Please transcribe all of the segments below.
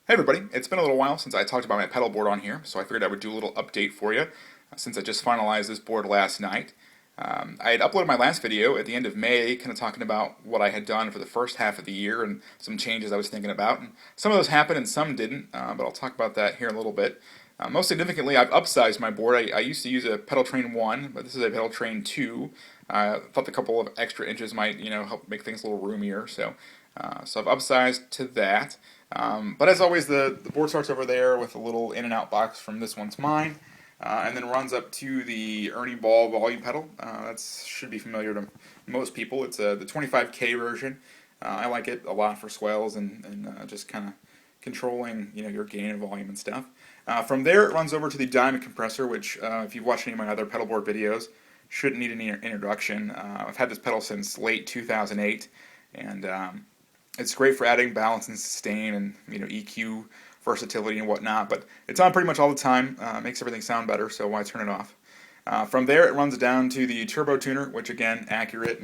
Hey everybody, it's been a little while since I talked about my pedal board on here, so I figured I would do a little update for you since I just finalized this board last night. I had uploaded my last video at the end of May, kind of talking about what I had done for the first half of the year and some changes I was thinking about. And some of those happened and some didn't, but I'll talk about that here in a little bit. Most significantly, I've upsized my board. I used to use a pedal train 1, but this is a pedal train 2. I thought a couple of extra inches might, help make things a little roomier, so I've upsized to that. But as always, the board starts over there with a little in and out box from this one's mine, and then runs up to the Ernie Ball volume pedal. That should be familiar to most people. It's the 25K version. I like it a lot for swells and just kind of controlling your gain and volume and stuff. From there, it runs over to the Diamond compressor, which if you've watched any of my other pedal board videos, shouldn't need any introduction. I've had this pedal since late 2008, and it's great for adding balance and sustain and EQ versatility and whatnot, but it's on pretty much all the time. Makes everything sound better, so why turn it off? From there, it runs down to the turbo tuner, which again, accurate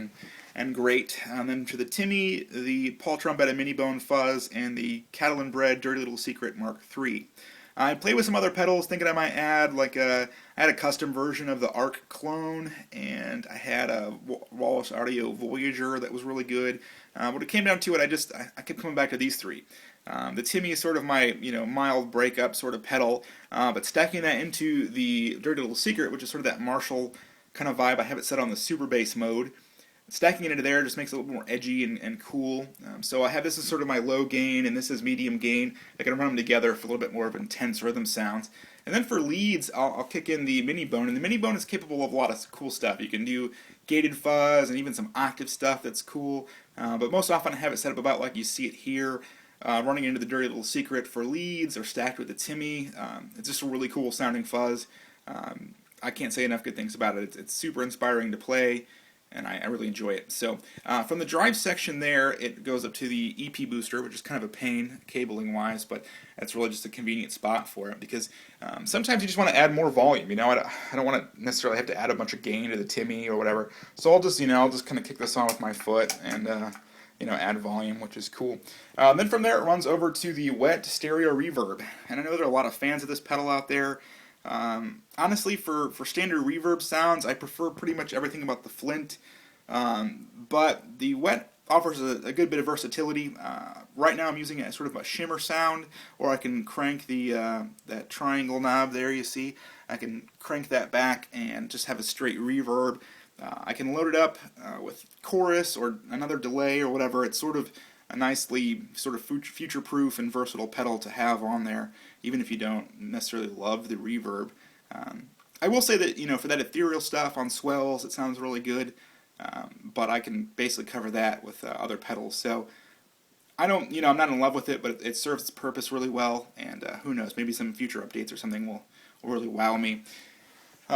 and great. And then to the Timmy, the Paul Trombetta Mini Bone Fuzz, and the Catalan Bred Dirty Little Secret Mark III. I played with some other pedals, thinking I might add I had a custom version of the Arc clone, and I had a Wallace Audio Voyager that was really good. When it came down to it, I kept coming back to these three. The Timmy is sort of my mild breakup sort of pedal, but stacking that into the Dirty Little Secret, which is sort of that Marshall kind of vibe. I have it set on the super bass mode. Stacking it into there just makes it a little more edgy and cool. So I have this as sort of my low gain, and this is medium gain. I can run them together for a little bit more of intense rhythm sounds. And then for leads, I'll kick in the Mini Bone, and the Mini Bone is capable of a lot of cool stuff. You can do gated fuzz and even some octave stuff that's cool. But most often I have it set up about like you see it here, running into the Dirty Little Secret for leads or stacked with the Timmy. It's just a really cool sounding fuzz. I can't say enough good things about it. It's super inspiring to play, and I really enjoy it. So from the drive section there, it goes up to the EP booster, which is kind of a pain cabling wise, but that's really just a convenient spot for it, because sometimes you just want to add more volume. I don't want to necessarily have to add a bunch of gain to the Timmy or whatever. So I'll just kind of kick this on with my foot and add volume, which is cool. Then from there, it runs over to the wet stereo reverb, and I know there are a lot of fans of this pedal out there. Honestly, for standard reverb sounds, I prefer pretty much everything about the Flint, but the wet offers a good bit of versatility. Right now I'm using it as sort of a shimmer sound, or I can crank that triangle knob there you see. I can crank that back and just have a straight reverb. I can load it up with chorus or another delay or whatever. It's sort of a nicely sort of future-proof and versatile pedal to have on there, even if you don't necessarily love the reverb. I will say that for that ethereal stuff on swells, it sounds really good, but I can basically cover that with other pedals. So I'm not in love with it, but it serves its purpose really well, and who knows, maybe some future updates or something will really wow me.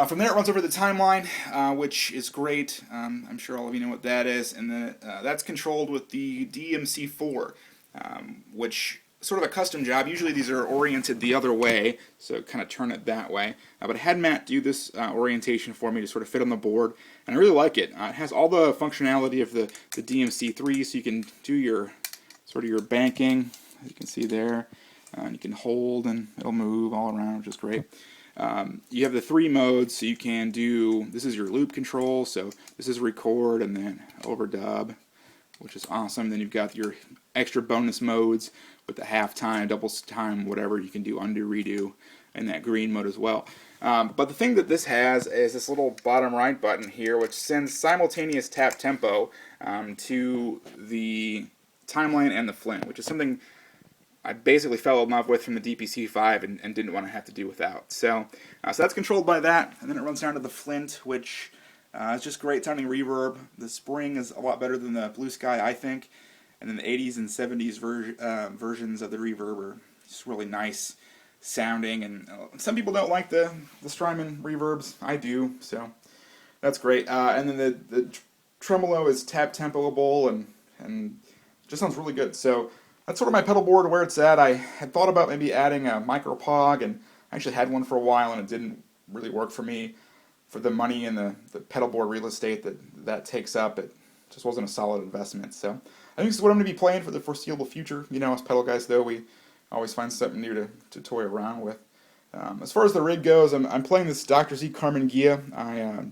From there, it runs over the timeline, which is great. I'm sure all of you know what that is, and then that's controlled with the DMC4, which is sort of a custom job. Usually these are oriented the other way, so kind of turn it that way. But I had Matt do this orientation for me to sort of fit on the board, and I really like it. It has all the functionality of the DMC3, so you can do your banking, as you can see there, and you can hold and it'll move all around, which is great. You have the three modes, so you can do, this is your loop control, so this is record and then overdub, which is awesome. Then you've got your extra bonus modes with the half time, double time, whatever. You can do undo, redo, and that green mode as well. But the thing that this has is this little bottom right button here, which sends simultaneous tap tempo to the timeline and the Flint, which is something I basically fell in love with from the DPC5 and didn't want to have to do without. So that's controlled by that, and then it runs down to the Flint, which is just great sounding reverb. The spring is a lot better than the Blue Sky, I think, and then the 80s and 70s versions of the reverb are just really nice sounding, and some people don't like the Strymon reverbs. I do, so that's great. And then the tremolo is tap tempoable and just sounds really good. So that's sort of my pedal board where it's at. I had thought about maybe adding a micropog, and I actually had one for a while, and it didn't really work for me for the money and the pedal board real estate that takes up. It just wasn't a solid investment. So I think this is what I'm going to be playing for the foreseeable future. Us pedal guys, though, we Always find something new to toy around with. As far as the rig goes, I'm playing this Dr. Z Carmen Gia. I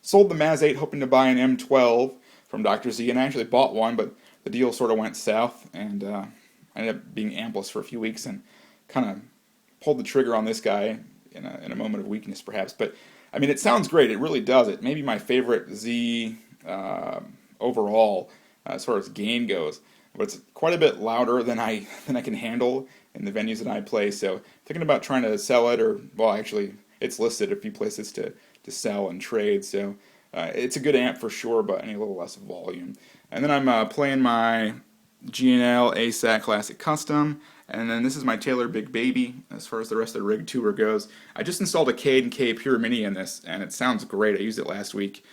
sold the Maz 8 hoping to buy an M12 from Dr. Z, and I actually bought one, but the deal sort of went south, and I ended up being ampless for a few weeks and kind of pulled the trigger on this guy in a moment of weakness, perhaps. But I mean, it sounds great. It really does. It may be my favorite Z overall as far as gain goes, but it's quite a bit louder than I can handle in the venues that I play. So thinking about trying to sell it, or well, actually, it's listed a few places to sell and trade. So it's a good amp for sure, but I need a little less volume. And then I'm playing my G&L ASAC Classic Custom, and then this is my Taylor Big Baby as far as the rest of the rig tour goes. I just installed a Cade & K Pure Mini in this, and it sounds great. I used it last week.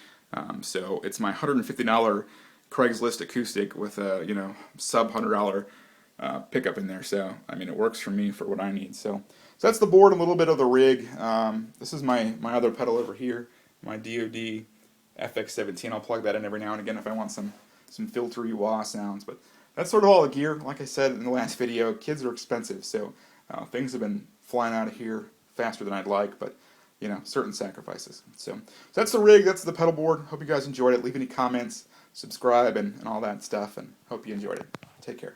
So it's my $150 Craigslist acoustic with a sub $100 pickup in there. So I mean, it works for me for what I need. So that's the board, a little bit of the rig. This is my other pedal over here, my DoD FX17. I'll plug that in every now and again if I want some filtery wah sounds. But that's sort of all the gear. Like I said in the last video, kids are expensive, so things have been flying out of here faster than I'd like, but certain sacrifices. So that's the rig, that's the pedal board. Hope you guys enjoyed it. Leave any comments, subscribe, and all that stuff, and hope you enjoyed it. Take care.